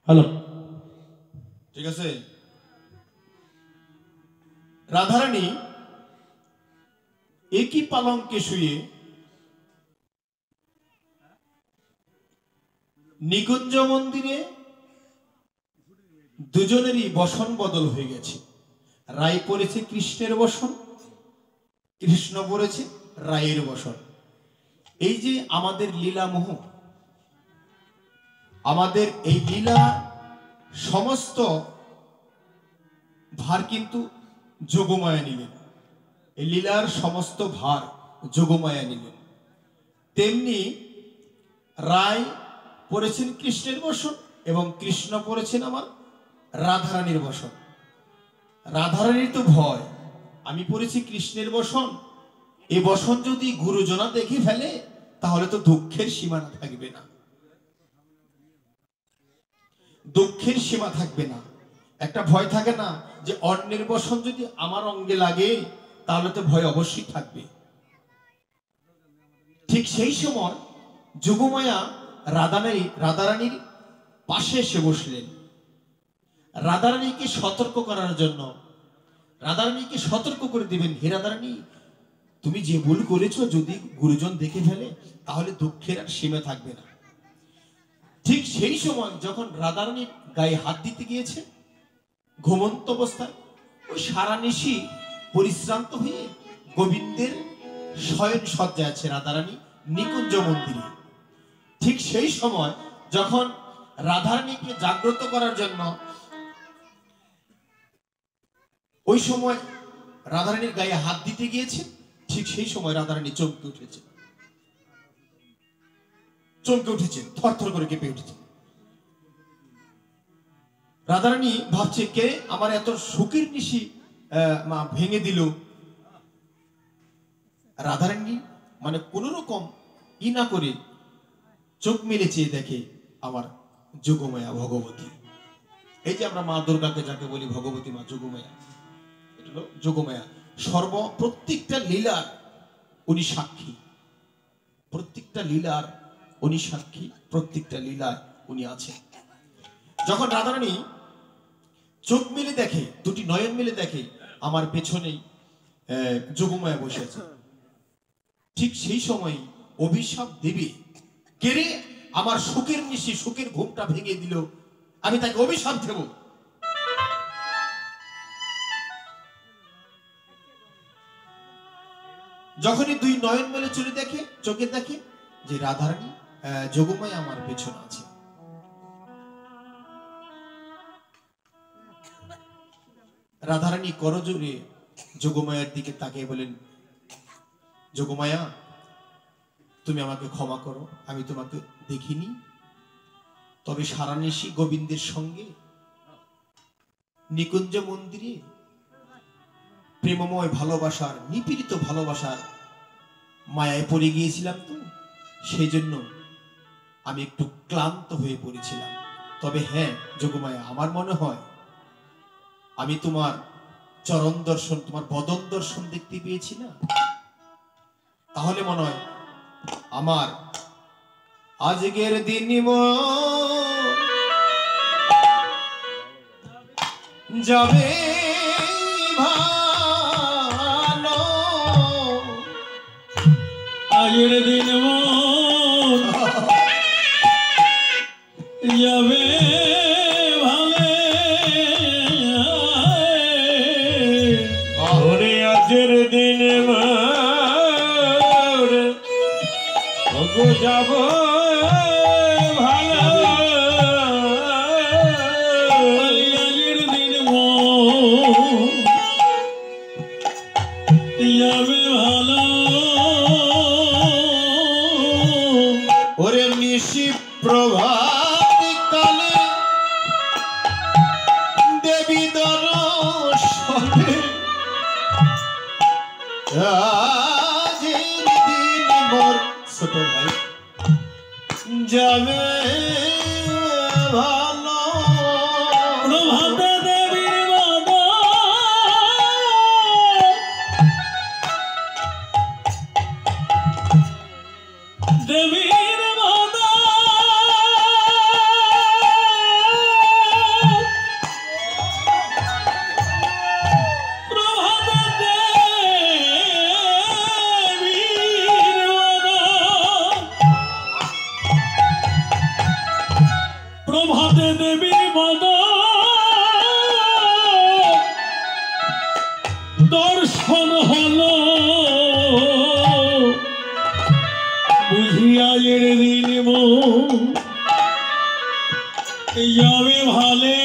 Hello ठीक है। राधारानी एक ही पालंके शुए निकुंज मंदिरे दुजनेरই बसन बदल হয়ে গেছে। রায় পড়েছে কৃষ্ণের বসন, কৃষ্ণ পড়েছে রায়ের বসন। এই যে আমাদের লীলামোহ, আমাদের এই লীলা সমস্ত ভার কিন্তু যোগমায়া নিলেন। এই লীলার সমস্ত ভার যোগমায়া নিলেন। তেমনি রায় পড়েছেন কৃষ্ণের বসন এবং কৃষ্ণ পড়েছেন আমার রাধারানীর বসন। রাধারানীর তো ভয়, আমি পড়েছি কৃষ্ণের বসন, এই বসন যদি গুরুজনা দেখে ফেলে তাহলে তো দুঃখের সীমানা থাকবে না, দুঃখের সীমা থাকবে না। একটা ভয় থাকে না যে অন্যের বসন যদি আমার অঙ্গে লাগে তাহলে তো ভয় অবশ্যই থাকবে। ঠিক সেই সময় যোগমায়া রাধারানীর পাশে এসে বসলেন। রাধারানীকে সতর্ক করার জন্য, রাধারানীকে সতর্ক করে দিবেন, হে রাধারানী তুমি যে ভুল করেছো যদি গুরুজন দেখে ফেলে তাহলে দুঃখের আর সীমা থাকবে না। ঠিক সেই সময় যখন রাধারানীর গায়ে হাত দিতে গিয়েছে ঘুমন্ত অবস্থায়, ওই সারা নিশি পরিশ্রান্ত হয়ে গোবিন্দের শয়ন সজ্জায় আছে রাধারানী নিকুঞ্জ মন্দিরে। ঠিক সেই সময় যখন রাধারানীকে জাগ্রত করার জন্য ওই সময় রাধারানীর গায়ে হাত দিতে গিয়েছে, ঠিক সেই সময় রাধারানী চমকে উঠেছে, চমকে উঠেছে, থরথর করে কেঁপে উঠেছে। রাধারানী ভাবছে কে আমার এত সুখের নিশি ভেঙে দিল। রাধারানী মানে কোন রকম ই না করে চোখ মেলে চেয়ে দেখে আমার যোগমায়া ভগবতী। এই যে আমরা মা দুর্গাকে যাকে বলি ভগবতী মা যোগমায়া, এটা হলো যোগমায়া। প্রত্যেকটা লীলার উনি সাক্ষী, প্রত্যেকটা লীলার উনি সাক্ষী, প্রত্যেকটা লীলায় উনি আছেন। যখন রাধারানী চোখ মেলে দেখে, দুটি নয়ন মেলে দেখে আমার পেছনেই যোগমায়া বসে আছে, ঠিক সেই সময় অভিশাপ দেবে, কেড়ে আমার সুখের নিশি সুখের ঘুমটা ভেঙে দিল, আমি তাকে অভিশাপ দেব। যখনই দুই নয়ন মেলে চলে দেখে, চোখে দেখে যে রাধারানী যোগমায়া আমার পেছনে আছে। রাধারানী করজোরে যোগমায়ার দিকে তাকিয়ে বলেন, যোগমায়া তুমি আমাকে ক্ষমা করো, আমি তোমাকে দেখিনি, তবে সারানিশি গোবিন্দের সঙ্গে নিকুঞ্জ মন্দিরে প্রেমময় ভালোবাসার, নিপীড়িত ভালোবাসার মায়ায় পড়ে গিয়েছিলাম, তো সেই জন্য আমি একটু ক্লান্ত হয়ে পড়েছিলাম। তবে হ্যাঁ যোগমায়া, আমার মনে হয় আমি তোমার চরণ দর্শন, তোমার বদন দর্শন দেখতে পেয়েছি না, তাহলে মনে হয় আমার আজকের দিন যাবে ভালো, আগের দিন যাবে ভালে, ওরে আজের দিন যাব ভালো, আগের দিন যাবে ভালো, ওরে নিশি প্রভাত কালে দেবী দর্শনে আজের দিন মোর ছোট ভাই যাবে ভালো, প্রভাতে দেবীর বদন, দেবীর বদন, প্রভাতে দেবীর বদন, প্রভাতে দেবীর বদন দর্শন হলো, বুঝিয়া এর দিন যাবে ভালে,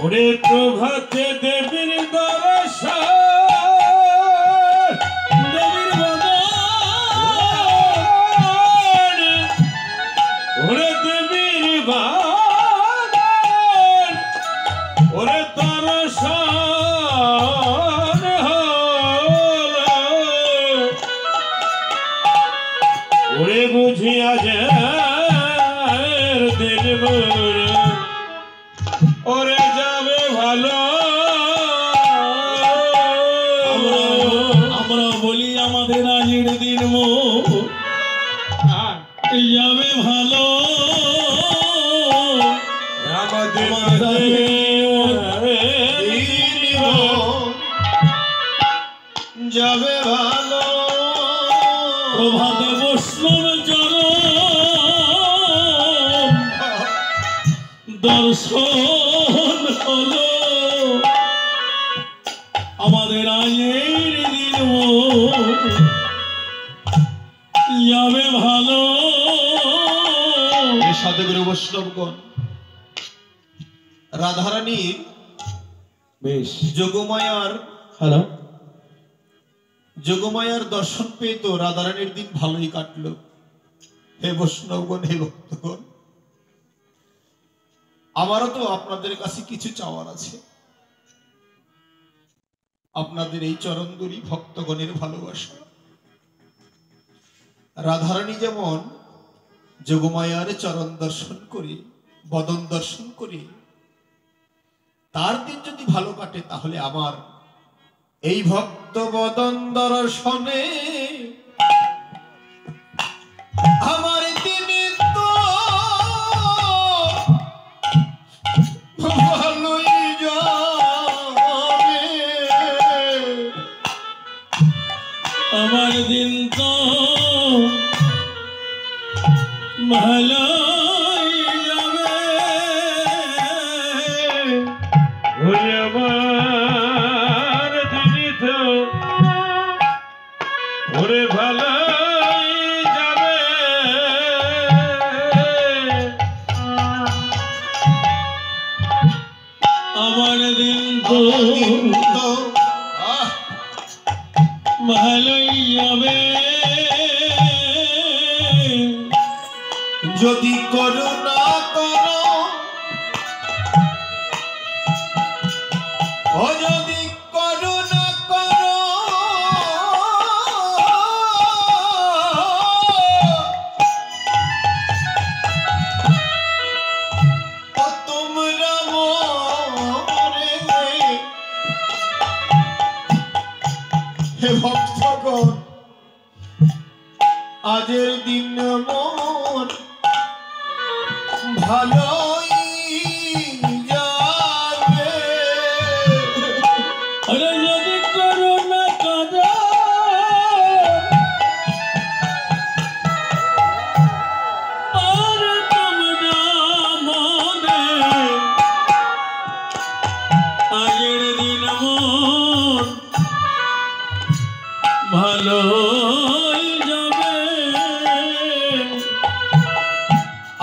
ওরে প্রভাতে দেবীর দর্শন, দেবীর বদন, ওরে দেবীর বদন, ওরে দর্শন হলো, ওরে বুঝিয়া যে দিন ওরে যাবে ভালো, আমরা বলি আমাদের আগের দিন যাবে ভালো, আমাদের যাবে ভালো, প্রভাতে বৈষ্ণব চরণ দর্শন হলো, আমাদের আয়ের দিন যাবে ভালো, সাধুগুরু বৈষ্ণবগণ রাধারানীর বেশ যোগমায়ার হ্যালো যোগমায়ার দর্শন পেয়ে তো রাধারানীর দিন ভালোই কাটলো। হে বৈষ্ণবগণ, হে ভক্তগণ, আমারও তো আপনাদের কাছে কিছু চাওয়ার আছে। আপনাদের এই চরণদুরি ভক্তগণের ভালোবাসা, রাধারানী যেমন যোগমায়ার চরণ দর্শন করে, বদন দর্শন করে তার দিন যদি ভালো কাটে, তাহলে আমার এই ভক্ত বদন দর্শনে আমার দিনে তো ভালোই যাবে, আমার দিন তো ভালোই যাবে, ওরে আমার দিন তো ওরে ভালোই যাবে আমার দিন তো ভালোই যাবে যদি করুণা করো, ও যদি করুণা করো, ও তোমরা মোরে, হে ভক্তগণ, আজের দিন মন ভালোই যাবে। আরে যদি করুণা করো আর তোমরা মনে আগের দিন মন ভালোই যাবে।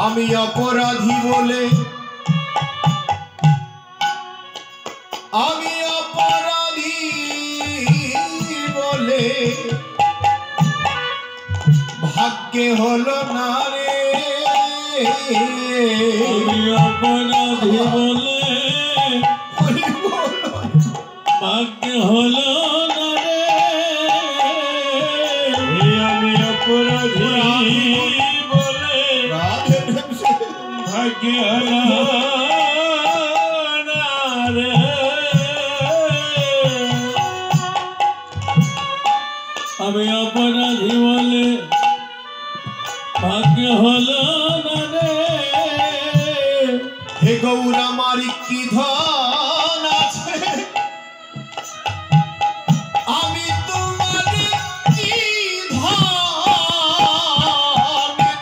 আমি অপরাধী বলে, আমি অপরাধী বলে ভাগ্যে হলো না রে, আমি অপরাধী বলে ভাগ্যে হলো না রে, আমি অপরাধী বলে ভাগ্যে হলো না রে। আমি অপরাধী বলে ভাগ্য হলো না রে। হে গৌর আমার কি ধন আছে, আমি তোমার কি ধন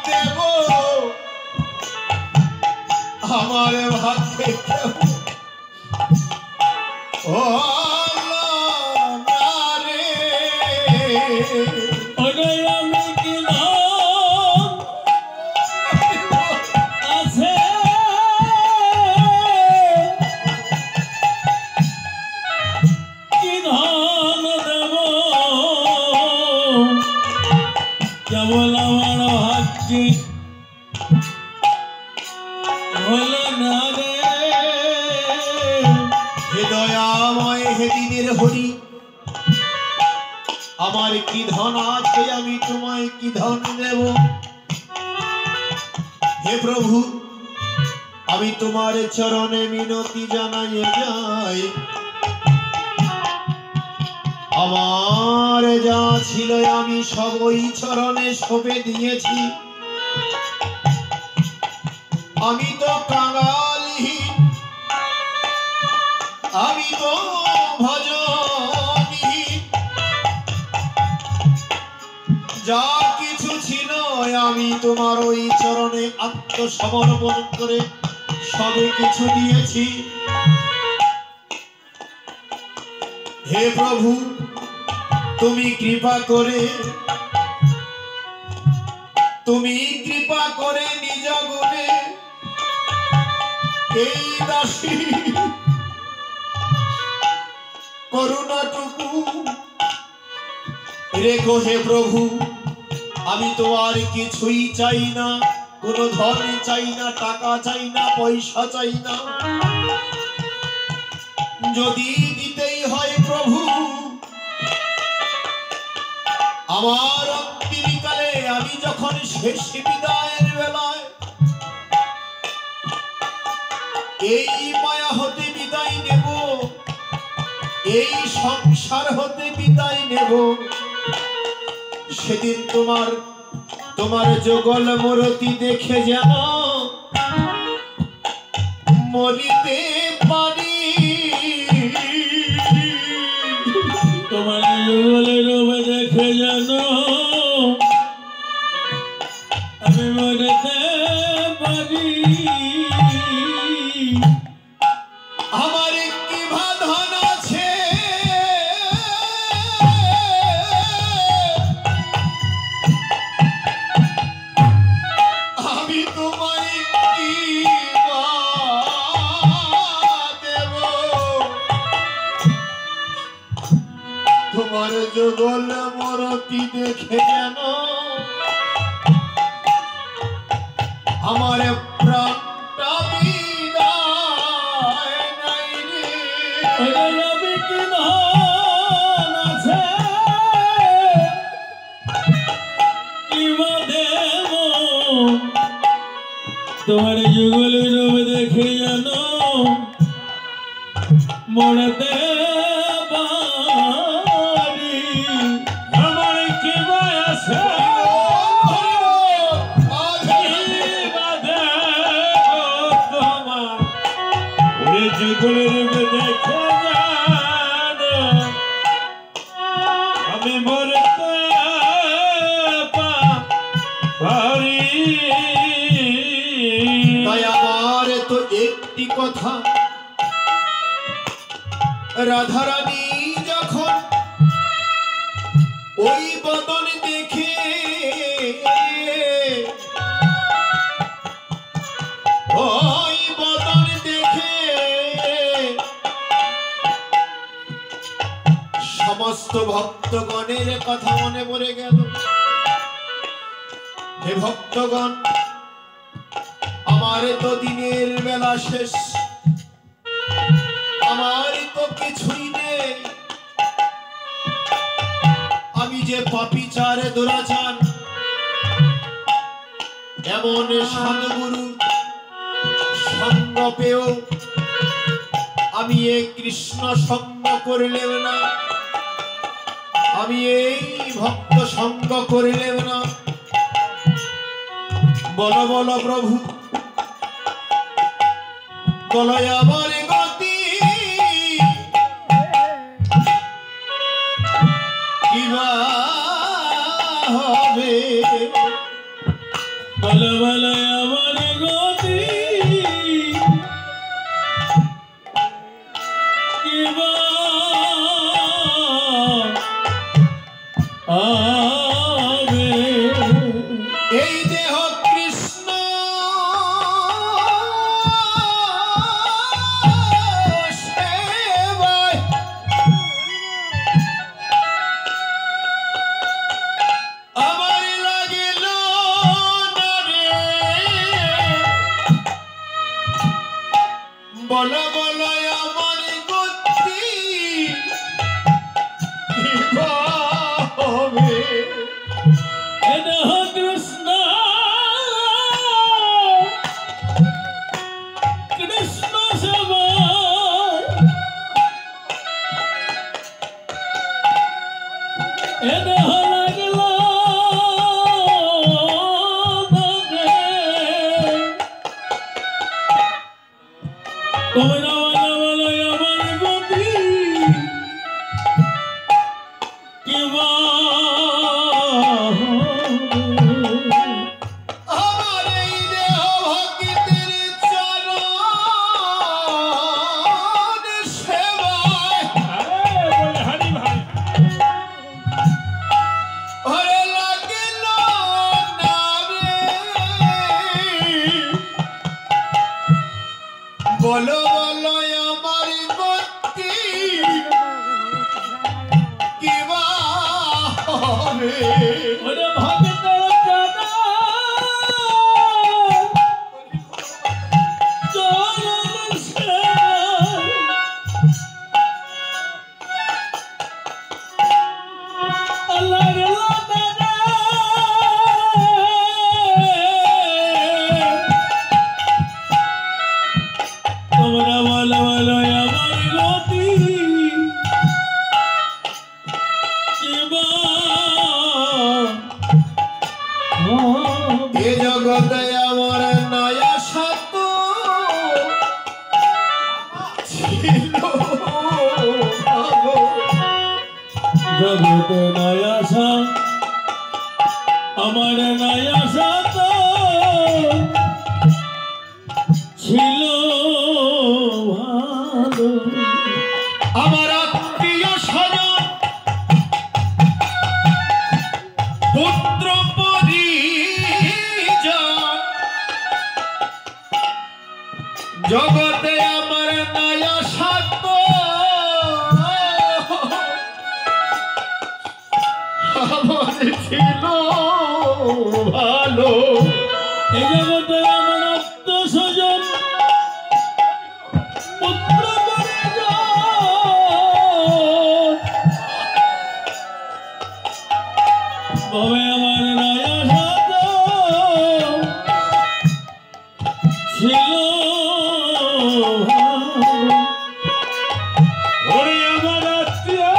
দেব, আমার ভাগ্যে কেউ হলো না রে। ওরে আমি কি ধন আছে কি ধন দেব, কেবল আমার ভাগ্যে হলো না রে। হে দয়াময়, হে দিনের হরি, আমার কি ধন আছে, আমি তোমায় কি ধন দেব। হে প্রভু, আমি তোমার চরণে মিনতি জানাই যাই, আমার যা ছিল আমি সব ওই চরণে সঁপে দিয়েছি। আমি তো কাঙালহীন, আমি তো ভজনহীন, যা কিছু ছিল আমি তোমার ওই চরণে আত্মসমর্পণ করে সবে কিছু দিয়েছি। হে প্রভু, তুমি কৃপা করে নিজ গুণে এই দাসী করুণাটুকু রেখো। হে প্রভু, আমি তো আর কিছুই চাই না, কোনো ধন চাই না, টাকা চাই না, পয়সা চাই না। যদি দিতেই হয় প্রভু, আমার অন্তিমকালে আমি যখন শেষ বিদায়ের বেলায় এই মায়া হতে বিদায় নেব, এই সংসার হতে বিদায় নেব, সেদিন তোমার যুগল মূরতি দেখে যেন মরিতে পারি। তোমার যুগলের রূপ দেখে জানো আমি মরতে পারি। আমার কি বাঁধন আছে, তোমার যুগল মরতি দেখে যেন আমার প্রাণটা বিদায় নাই রে। রবি কি ধন আছে কিবা দেব তোমার যুগল রূপ দেখে জানো মরতে পারি আমার কি আছে যুগল রূপ দেখে জানো আমি মরতে পারি। তাই আমার তো একটি কথা, রাধারানী যখন ওই বদন দেখে ওই বদন দেখে সমস্ত ভক্তগণের কথা মনে পড়ে গেল। হে ভক্তগণ, আমার তো দিনের বেলা শেষ, আমার তো কিছুই নেই, আমি যে পাপী চার দুরাচার, এমন সাধুগুরু সঙ্গ পেয়েও আমি এই কৃষ্ণ সঙ্গ করলেও না, আমি এই ভক্ত সঙ্গ করলেও না। বলো বলো প্রভু, বলো আমার গতি কিবা হবে, বলো বলো আমার গতি কিবা হবে। এই দেহ কৃষ্ণ সেবায় আমার লাগিল না রে। বলো বলো আমার গতি কিবা হবে। দেহ কৃষ্ণ কৃষ্ণ সবাই দেহ লাগল তোমরা বলো বলো আমার গতি কিবা আমার এই দেহ ভক্তির চরণ সেবায় হরি ভাই ওরে লাগিল না রে। বলো বলো আমার গতি কিবা হবে। ওরে ভক্তের চরণ সেবায় লাগল দাদা তোমরা বলো বলো আমার গতি কিবা হবে। এ জগতে আমার নয়া সত ছিল ভালো। জগতে নাই আশা আমার নাই আশা তো ছিল ভালো। আমার আত্মীয় স্বজন পুত্র পরিজন জগতে আমার নয়া সত আমার ছিল ভালো এই জগতে আমার আত্মস্বজন পুত্র তবে আমার নয়া সাত ছিল ওরে আমার আত্মীয়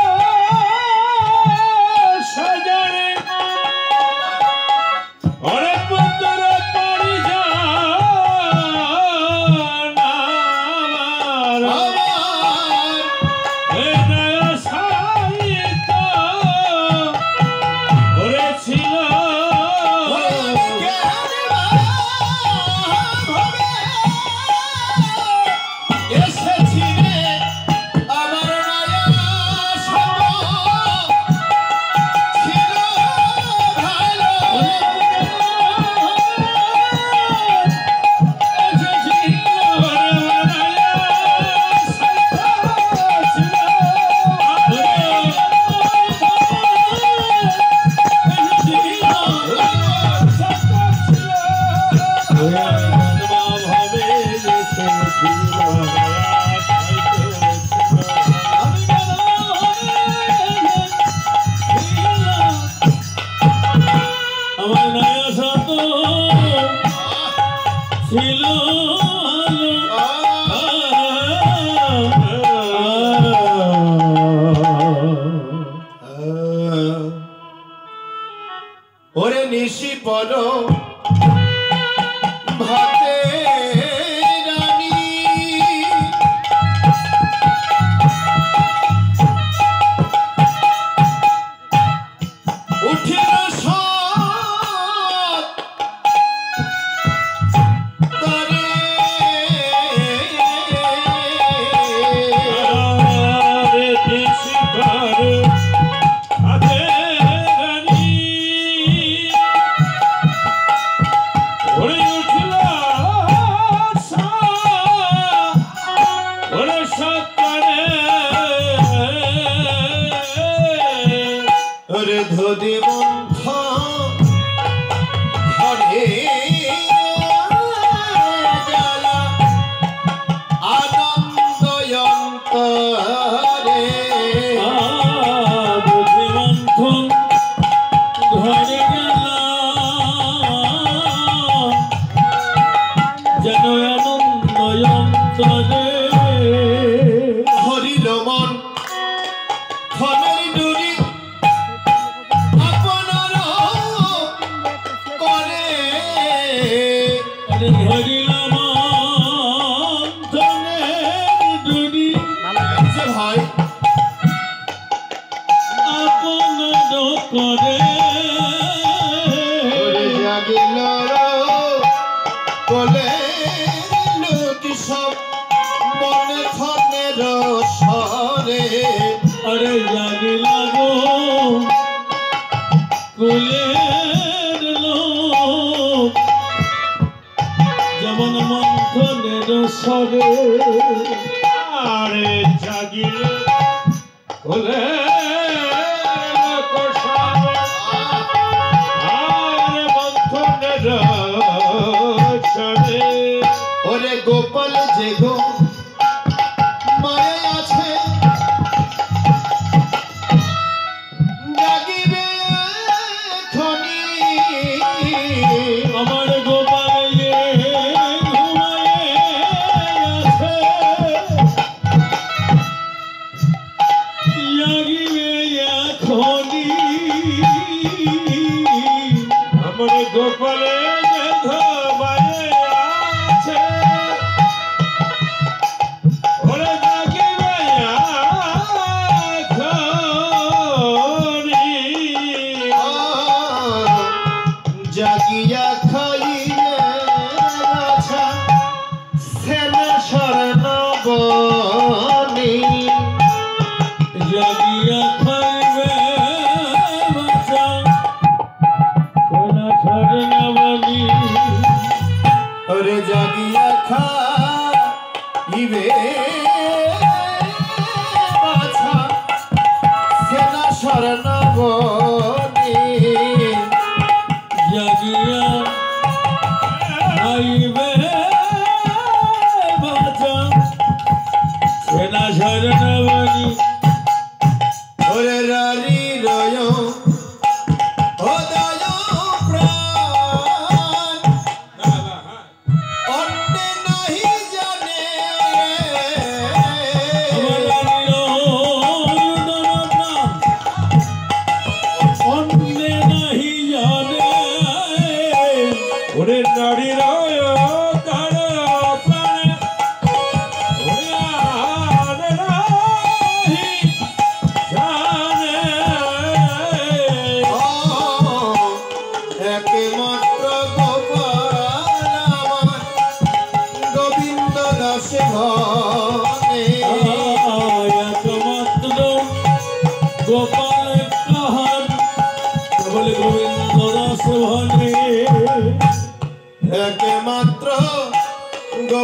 সাজারে ওরে পুত্র পরিজন আমার এ নয়া সাহিত্য ওরে ছিল এসেছিলে আমার নয়া সব ছিল ভালো আমার নয়া সাত ছিল ওরে নিশি পড়ো ভাতে রানী উঠিল সব তরে আরে দেশি ঘর আতে রানী ওরে উঠল ওরে সত্তরে ওরে ধরে বন্ধ ঘরে জ্বালা আনন্দ অন্তরে বুদ্ধিমন্থন ঘরে গেলাম যেন আনন্দ অন্তরে হরিল মন ধনের ডুরি আপনার করে হরিলাম দুরি যে ভাই আপন করে জাগিল বলে লোক সব মনে ধনের সরে আরে জাগি লাগো কুলের লোক যেমন মন্থনের স্বরে আরে জাগিল কুলের লোক আরে মন্থনের স্বরে ওরে গোপাল যে গো মায়ে আছে জাগিবে খনি আমার গোপালে ঘুমায়ে আছে জাগিবে এখনি আমার গোপালে ঘুমায়ে আছে ওরে জাগিবে এখনি জাগিয়া খাইলে রাছা সেনা শরণ বনি জাগিয়া খাইবে বাচ্চা সোনা ছড়না বলি ওরে জাগিয়া খাইবে বাছা সেনা শরণ বনি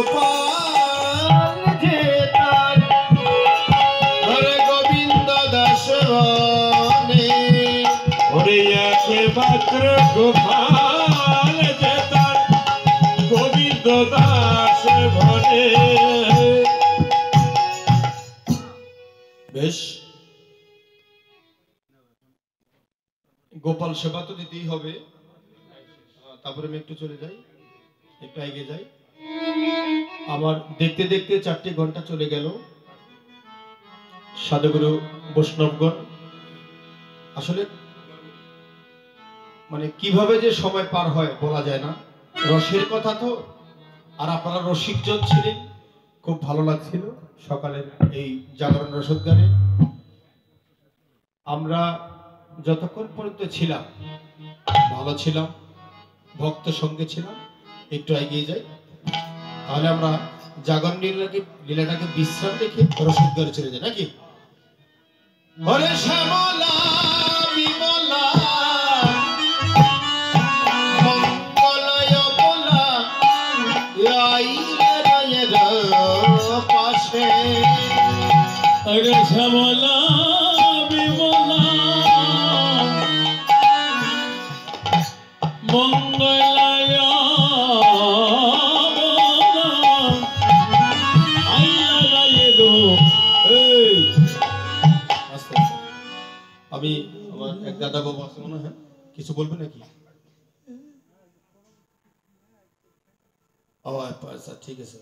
গোপাল যে তার হরে গোবিন্দ দাস বনে ওরে একমাত্র গোপাল যে তার গোবিন্দ দাস বনে। বেশ, গোপাল সেবা তো দিতেই হবে। তারপরে আমি একটু চলে যাই, একটু এগিয়ে যাই। আমার দেখতে দেখতে 4টে ঘন্টা চলে গেল। সাধুগুরু বৈষ্ণবগণ আসলে মানে কিভাবে যে সময় পার হয় বলা যায় না। রসের কথা তো, আর আপনারা রসিকজন ছিলেন, খুব ভালো লাগছিল সকালের এই জাগরণ রসোদ্গারে। আমরা যতক্ষণ পর্যন্ত ছিলাম ভালো ছিলাম, ভক্ত সঙ্গে ছিলাম। একটু এগিয়ে যাই, তাহলে আমরা জাগরণ লীলাটাকে বিশ্রাম রেখে রসোদ্গারে চলে যাই নাকি। হরে শ্যামলা বিমলা মঙ্গলয় বলা রায়ের পাশে ওরে শ্যামলা বিমলা মঙ্গলায় আমি আমার এক দাদা বাবু আছে মনে হয়, কিছু বলবে নাকি? ও আচ্ছা, ঠিক আছে।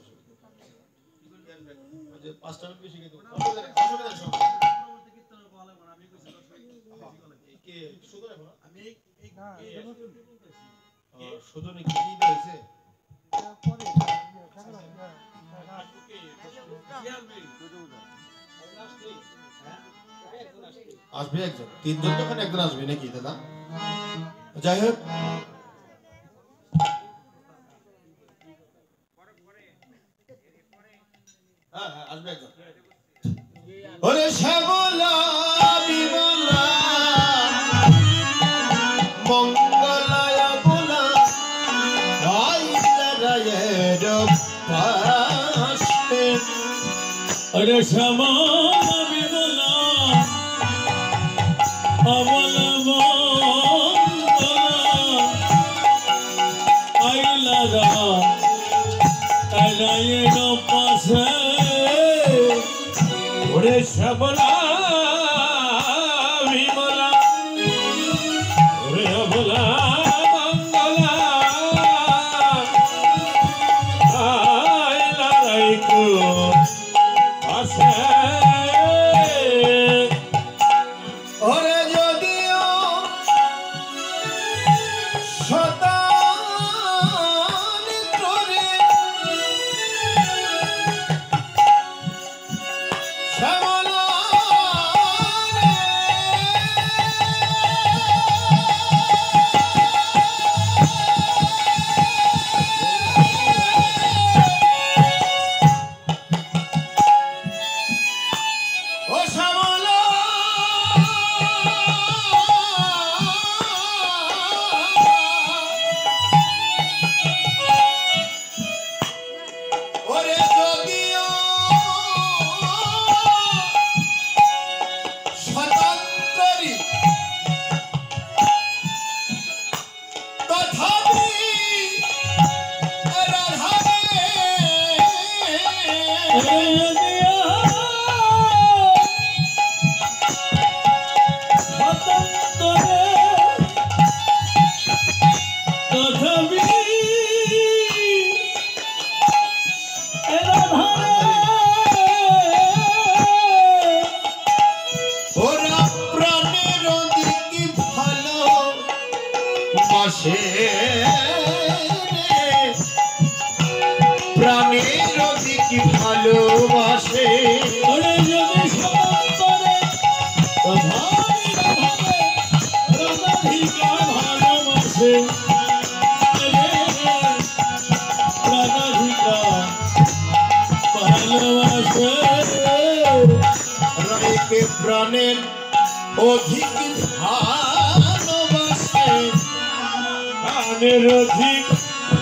আসবে একজন, 3 জন যখন একজন আসবে নাকি দাদা? যাই হোক, আসবে একজন। ওরে শ্যামলা বিমলা মঙ্গলায় বলা রায়ের পাশে ওরে শ্যামলা বিমলা অমলা মঙ্গলা আইলা রায়ের পাশে। ওরে শ্যামলা বিমলা ওরে অমলা মঙ্গলা আইলা রায়ের পাশে। ওরে যদিও শতান করে শ্যামলা ও শ্যামলা ওরে যদিও শতান্তরি তথাপি রাধারে ওরা প্রাণের দিকে ভালো বাসে প্রাণের দিকে ভালোবাসে রায়কে প্রাণের অধিক ভালোবাসে প্রাণের অধিক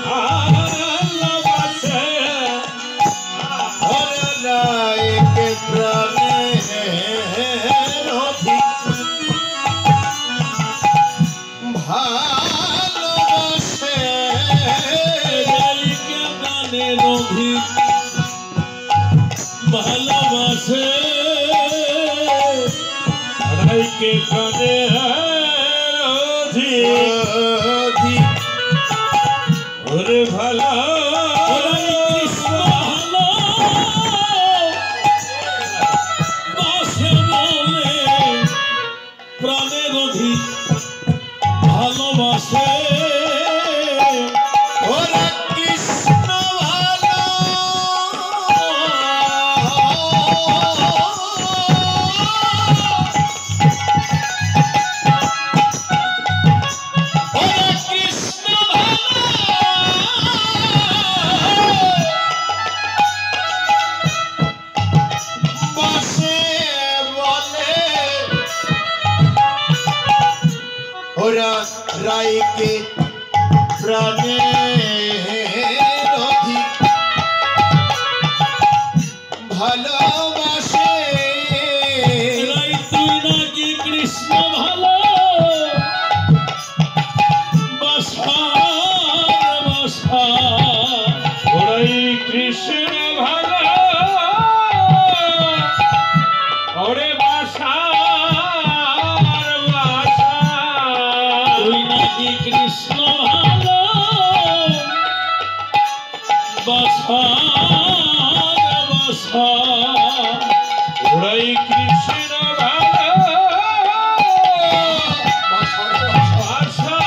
ভালোবাসে ওরা রায়কে প্রাণের অধিক ভালোবাসে। রাই তুই নাকি কৃষ্ণ ভালো বাসার বাসা, ওরাই কৃষ্ণ ভালো ওরে বাসার বাসা। তুই নাকি কৃষ্ণ ভালো বাসার বাসা, ওরাই কৃষ্ণ ভালো বাসার বাসা।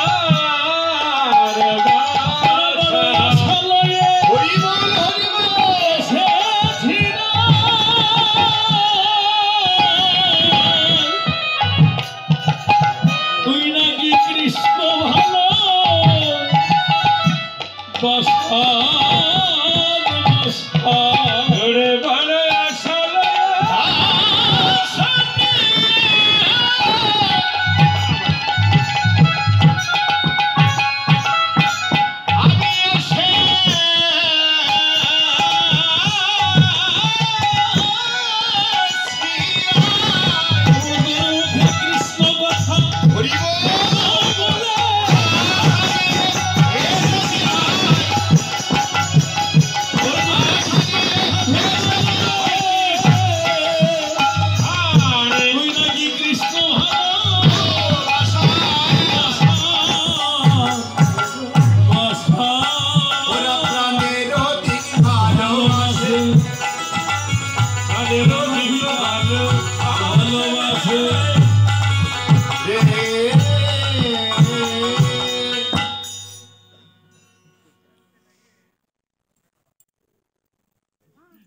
হরি বল হরি বল। তুই নাকি কৃষ্ণ ভালো বাসা ওরে ভালো আসলে আমি এসে কৃষ্ণ কথা হরি বল। তুই নাকি কৃষ্ণ ওরা প্রাণের অধিক ভালোবাসে। ভালোবাসে রে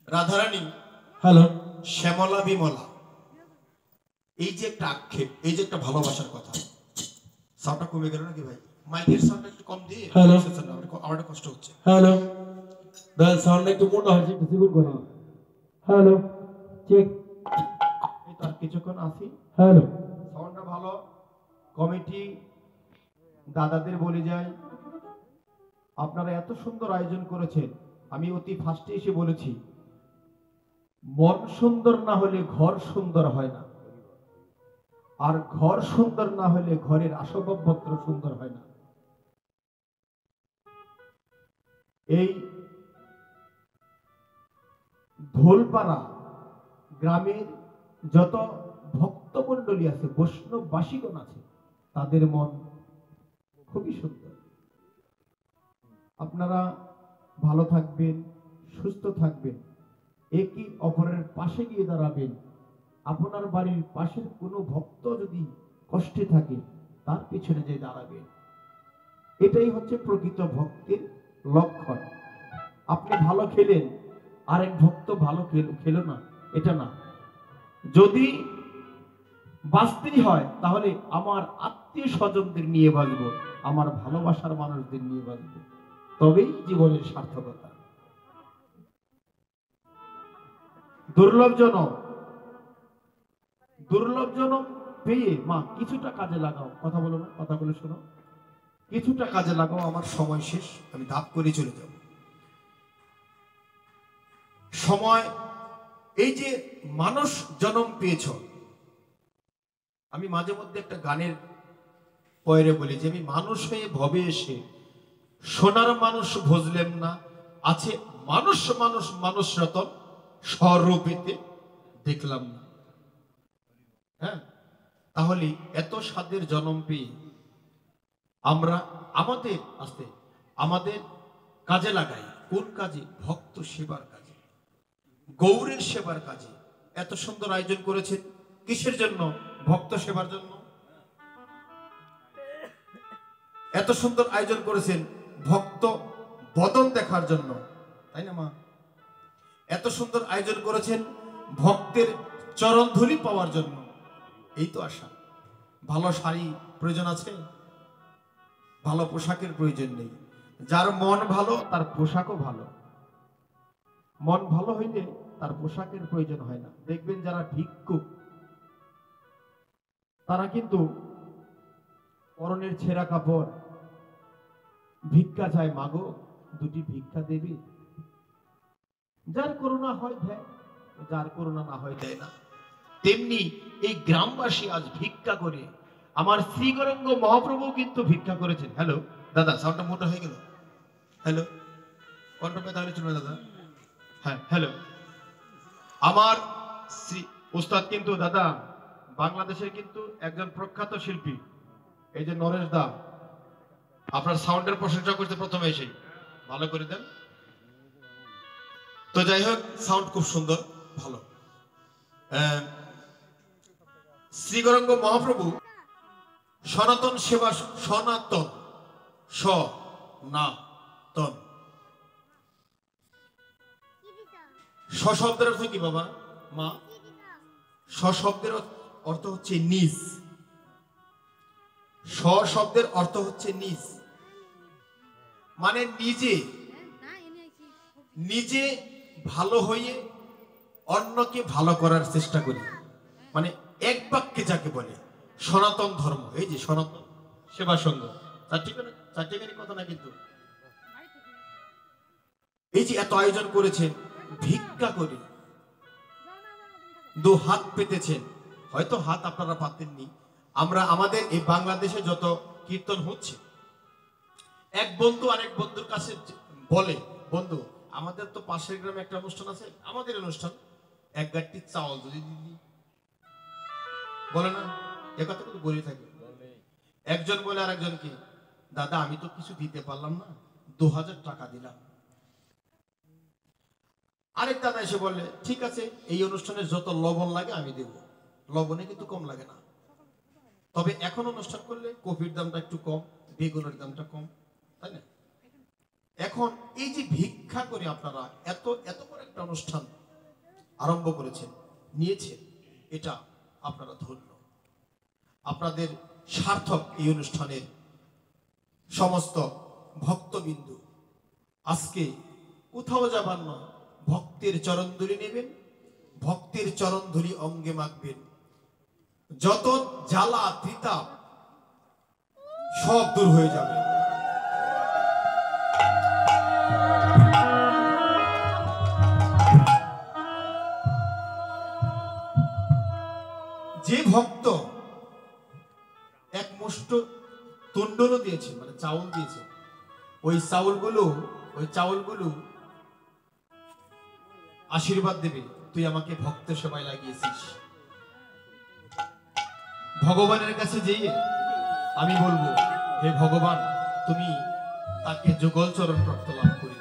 রাধারানী হ্যালো শ্যামলা বিমলা, এই যে একটা আক্ষেপ, এই যে একটা ভালোবাসার কথা, সাউন্ডটা কমে গেল নাকি ভাই? মাইকের সাউন্ডটা একটু কম দিয়ে। হ্যালো। আমার কষ্ট হচ্ছে। হ্যালো দাদা সাউন্ড একটু মোটা হয়েছে, একটু সিগুন করো। Hello check. এই তার কিছুক্ষণ আসি। হ্যালো সাউন্ডটা ভালো। কমিটি দাদাদের বলে যাই, আপনারা এত সুন্দর আয়োজন করেছেন। আমি অতি ফার্স্টে এসে বলেছি, মন সুন্দর না হলে ঘর সুন্দর হয় না, আর ঘর সুন্দর না হলে ঘরের আসবাবপত্র সুন্দর হয় না। এই ধোলপাড়া গ্রামের যত ভক্তমণ্ডলী আছে, বৈষ্ণববাসীগণ আছে, তাদের মন খুবই সুন্দর। আপনারা ভালো থাকবেন, সুস্থ থাকবেন, একে অপরের পাশে গিয়ে দাঁড়াবেন। আপনার বাড়ির পাশের কোনো ভক্ত যদি কষ্টে থাকে, তার পিছনে যে দাঁড়াবেন, এটাই হচ্ছে প্রকৃত ভক্তের লক্ষণ। আপনি ভালো খেলেন, আরেক ভক্ত ভালো খেলো না, এটা না। যদি বাঁচতেই হয়, তাহলে আমার আত্মীয় স্বজনদের নিয়ে বাঁচবো, আমার ভালোবাসার মানুষদের নিয়ে বাঁচবো, তবেই জীবনের সার্থকতা। দুর্লভ জনম পেয়ে মা কিছুটা কাজে লাগাও। কথা বলো না, কথা বলে শোনো। কিছুটা কাজে লাগাও, আমার সময় শেষ, আমি ধাপ করে চলে যাব। সময়, এই যে মানুষ জন্ম পেয়েছ, আমি মাঝে মধ্যে একটা গানের পয়রে বলি যে, আমি মানুষ হয়ে ভবে এসে সোনার মানুষ ভজলেম না, আছে মানুষ মানুষ মানুষ রতন স্বরূপেতে দেখলাম না। হ্যাঁ, তাহলে এত স্বাদের জন্ম পেয়ে আমরা আমাদের কাজে লাগাই। কোন কাজে? ভক্ত সেবার কাজে, গৌরের সেবার কাজে। এত সুন্দর আয়োজন করেছেন, কিসের জন্য? ভক্ত সেবার জন্য। এত সুন্দর আয়োজন করেছেন ভক্ত বদন দেখার জন্য, তাই না মা? এত সুন্দর আয়োজন করেছেন ভক্তের চরণ ধুলি পাওয়ার জন্য। এই তো আশা। ভালো শাড়ি প্রয়োজন আছে, ভালো পোশাকের প্রয়োজন নেই। যার মন ভালো, তার পোশাকও ভালো। মন ভালো হইলে তার পোশাকের প্রয়োজন হয় না। দেখবেন যারা ভিক্ষুক, তারা কিন্তু পরনের ছেঁড়া কাপড়, ভিক্ষা চায় মাগো, দুটি ভিক্ষা দেবে। যার করুণা হয় দেয়, যার করুণা না হয় দেয় না। তেমনি এই গ্রামবাসী আজ ভিক্ষা করে, আমার শ্রী গৌরাঙ্গ মহাপ্রভু কিন্তু ভিক্ষা করেছেন। হ্যালো দাদা, সাউন্ডটা মোটা হয়ে গেল। হ্যালো, কণ্ঠটা তাহলে চলবে দাদা? হ্যাঁ, হ্যালো। আমার শ্রী উস্তাদ কিন্তু দাদা বাংলাদেশের কিন্তু একজন প্রখ্যাত শিল্পী, এই যে নরেশ দা, আপনার সাউন্ডের প্রশংসা করতে প্রথমে এসেই ভালো করে দেন তো। যাই হোক, সাউন্ড খুব সুন্দর, ভালো। শ্রী গৌরাঙ্গ মহাপ্রভু সনাতন সেবা, সনাতন সনাতন শব্দের অর্থ কি বাবা? মা, শব্দের অর্থ হচ্ছে নিজ। শব্দের অর্থ হচ্ছে নিজ, মানে নিজে নিজে ভালো হয়ে অন্যকে ভালো করার চেষ্টা করি, মানে এক বাক্যে যাকে বলে সনাতন ধর্ম। এই যে সনাতন সেবা সংঘ, চারটিখানি কথা না কিন্তু। এই যে এত আয়োজন করেছেন, ভিক্ষা করে দু হাত পেতেছেন, হয়তো হাত আপনারা পাতেননি। আমরা আমাদের এই বাংলাদেশে যত কীর্তন হচ্ছে, এক বন্ধু আরেক বন্ধুর কাছে বলে, বন্ধু আমাদের তো পাশের গ্রামে একটা অনুষ্ঠান আছে, আমাদের অনুষ্ঠান, এক গাঁটটি চাউল যদি দিদি, বলে না? এ কথা কিন্তু বলে থাকে। একজন বলে আর একজনকে, দাদা আমি তো কিছু দিতে পারলাম না, 2000 টাকা দিলাম। আরেক দাদা এসে বললে, ঠিক আছে এই অনুষ্ঠানে যত লবণ লাগে আমি দেব, লবণে কিন্তু কম লাগে না। তবে এখন অনুষ্ঠান করলে কফির দামটা একটু কম, বেগুনের দামটা কম, তাই না? এখন এই যে ভিক্ষা করে আপনারা এত এত বড় একটা অনুষ্ঠান আরম্ভ করেছেন, নিয়েছেন, এটা আপনারা ধন্য। আপনাদের সার্থক এই অনুষ্ঠানের সমস্ত ভক্তবিন্দু। আজকে কোথাও যাবার না, ভক্তের চরণধুলি নেবেন, ভক্তের চরণধুলি অঙ্গে মাখবেন। যত জ্বালা তৃতা সব দূর হয়ে যাবে। যে ভক্ত এক মুষ্ট তুণ্ডলও দিয়েছে, মানে চাউল দিয়েছে, ওই চাউলগুলো আশীর্বাদ দেবে, তুই আমাকে ভক্ত সেবায় লাগিয়েছিস। ভগবানের কাছে যেয়ে আমি বলবো, হে ভগবান, তুমি তাকে যুগল চরণ প্রাপ্ত লাভ করি।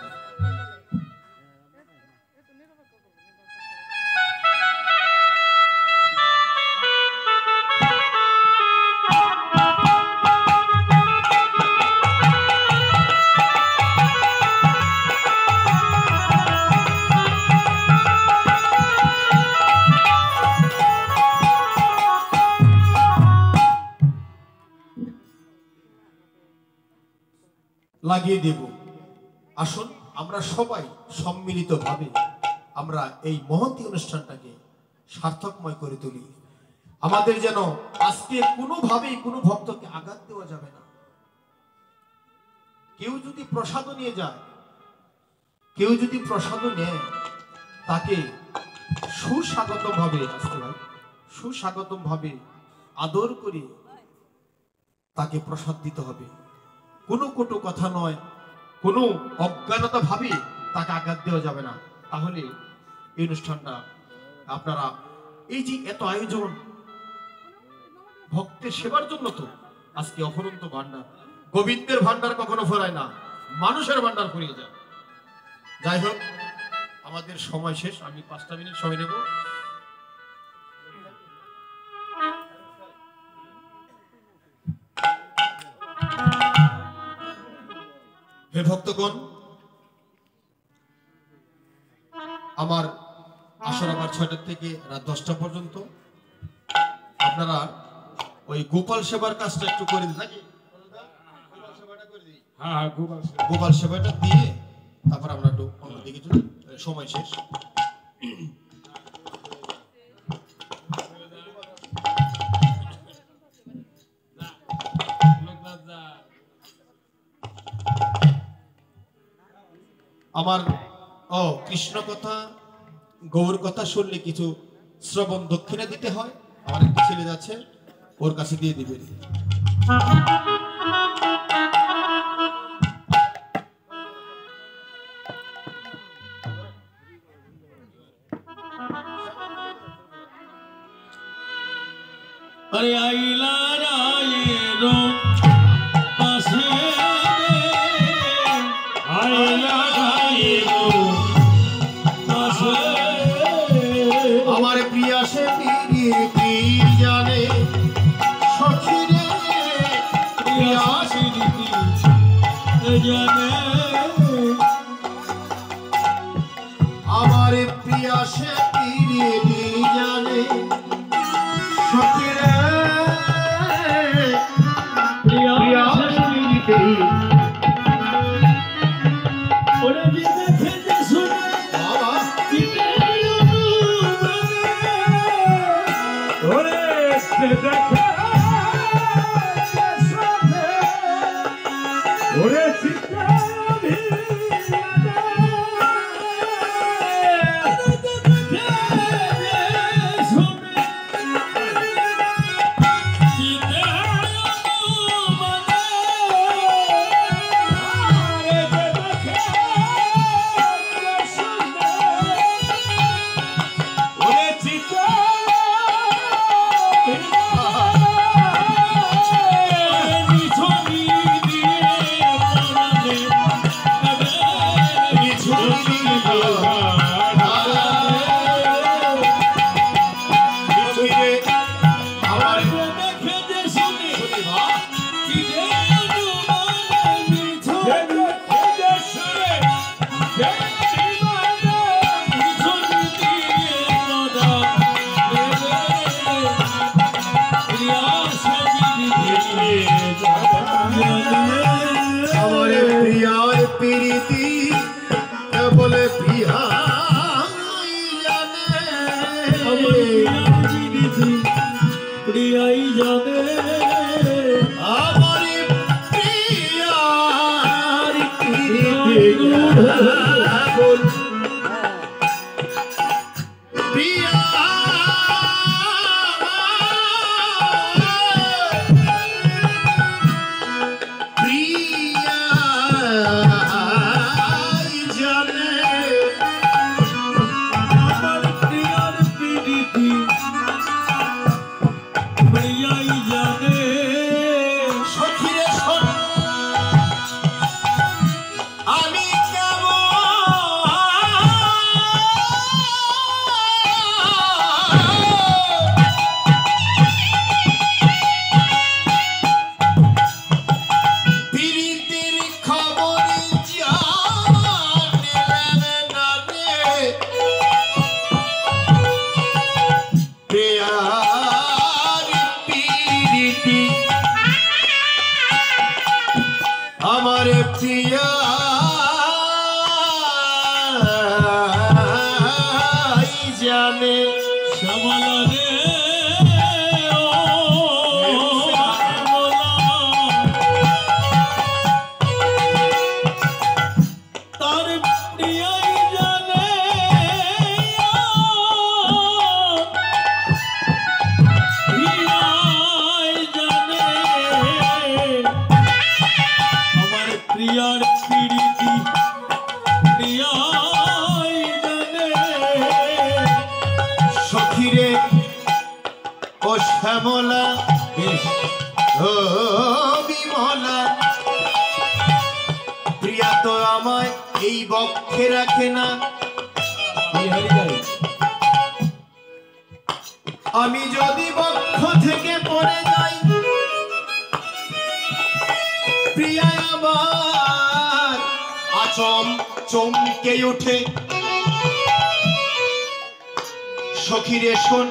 লাগিয়ে দেব। আসুন আমরা সবাই সম্মিলিতভাবে আমরা এই মহতী অনুষ্ঠানটাকে সার্থকময় করে তুলি। আমাদের যেন আজকে কোনোভাবেই কোনো ভক্তকে আঘাত দেওয়া যাবে না। কেউ যদি প্রসাদ নিয়ে যায়, কেউ যদি প্রসাদ নেয়, তাকে সুস্বাগতম ভাবে, আসতে ভাই, সুস্বাগতম ভাবে আদর করে তাকে প্রসাদ দিতে হবে। কোনো কটু কথা নয়, কোনো অজ্ঞানতা ভাবে তাকে আঘাত দেওয়া যাবে না। তাহলে এই অনুষ্ঠানটা আপনারা, এই যে এত আয়োজন ভক্তের সেবার জন্য, তো আজকে অফুরন্ত ভান্ডার, গোবিন্দের ভান্ডার কখনো ফেরায় না, মানুষের ভান্ডার ফুরিয়ে যায়। যাই হোক, আমাদের সময় শেষ, আমি 5টা মিনিট সময় নেব। হে ভক্তগণ, আমার আসর আবার 6টা থেকে রাত 10টা পর্যন্ত। আপনারা ওই গোপাল সেবার কাজটা একটু করে দিন নাকি? হ্যাঁ, গোপাল সেবাটা দিয়ে তারপর আমরা একটু অন্যদিকে চলি, সময় শেষ। আমার কৃষ্ণ কথা গৌর কথা শুনলে কিছু শ্রবণ দক্ষিণা দিতে হয়। আমার একটা ছেলে যাচ্ছে, ওর কাছে দিয়ে দিবেন। अरे आइला राये रो पासे आइला राये रो पासे আমার প্রিয়া সে প্রীতি জানে সখী রে, প্রিয়া সে প্রীতি জানে আমার প্রিয়া সে প্রীতি জানে সখী রে, প্রিয়া সে প্রীতি ওরে দেখে যে শুনে ওরে দেখে ওরে প্রিয়াই জানে আমার প্রিয়ার প্রিয়া আমার প্রিয়া জানে শ্যামলা রে তার প্রিয়াই জানে প্রিয়াই জানে আমার প্রিয়ার প্রীতি প্রিয়াই জানে সখীরে ও শ্যামলা ও বিমলা, প্রিয়া তো আমায় এই বক্ষে রাখে না, আমি যদি বক্ষ থেকে পড়ে যাই প্রিয়া আমার আচম চমকে ওঠে। সখীরে শোন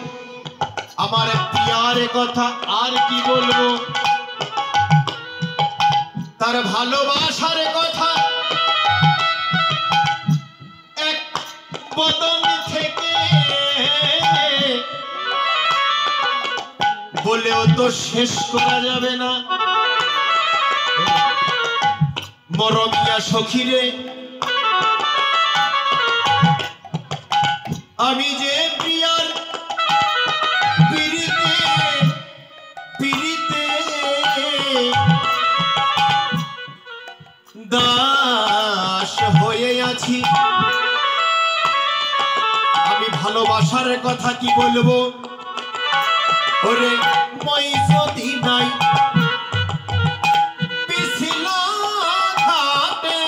আমার প্রিয়ার কথা আর কি বলবো, তার ভালোবাসার কথা এক বদন থেকে বলেও তো শেষ করা যাবে না। মরমিয়া সখীরে আমি যে প্রিয়ার পিরিতে পিরিতে দাস হয়ে আছি। আমি ভালোবাসার কথা কি বলবো, ওরে মই যদি নাই পিছিল ঘাটে,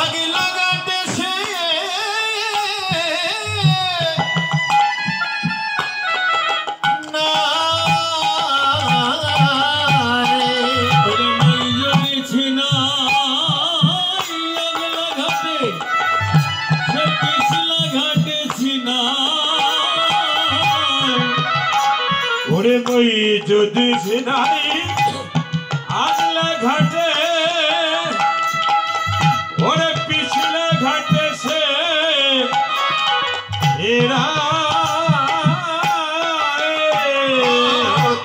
আগে লাগাতে সে না রে। ওরে মই যদি ছিনাই আগলা ঘাটে, সে পিছলা ঘাটে ছিনাই। ওরে মই যদি ছিনাই আগলা ঘাটে, ওরে পিছলা ঘাটে সে এরা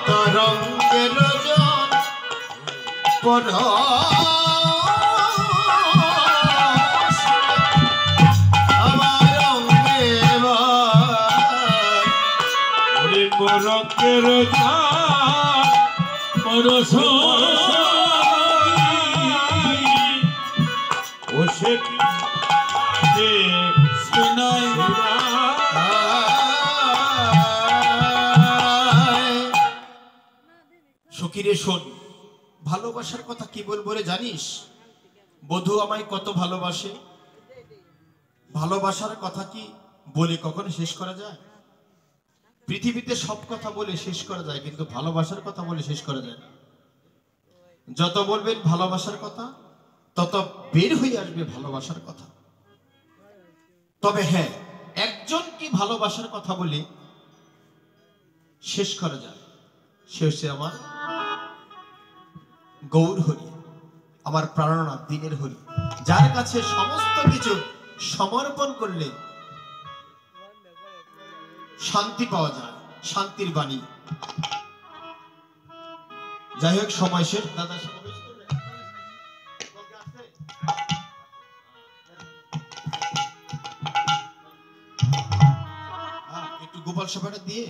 তরঙ্গের জন পরশ আমার অঙ্গে ভাই। ওরে বরকের ঝাড় পরশ ও সে পিছলাতে সিনাই সখীরে শোন, ভালোবাসার কথা কি বলবো রে জানিস? বধূ আমায় কত ভালোবাসে। ভালোবাসার কথা কি বলে কখনো শেষ করা যায়? পৃথিবীতে সব কথা বলে শেষ করা যায়, কিন্তু ভালোবাসার কথা বলে শেষ করা যায় না। যত বলবেন ভালোবাসার কথা, তত বের হয়ে আসবে ভালোবাসার কথা। তবে হ্যাঁ, একজন কি ভালোবাসার কথা বলে শেষ করা যায়, সে হচ্ছে আমার গৌর হরি, আমার প্রাণনাথ দিনের হরি, যার কাছে সমস্ত কিছু সমর্পণ করলে শান্তি পাওয়া যায়, শান্তির বাণী। যাই হোক, সময় শেষ। দাদা একটু গোপাল সভাটা দিয়ে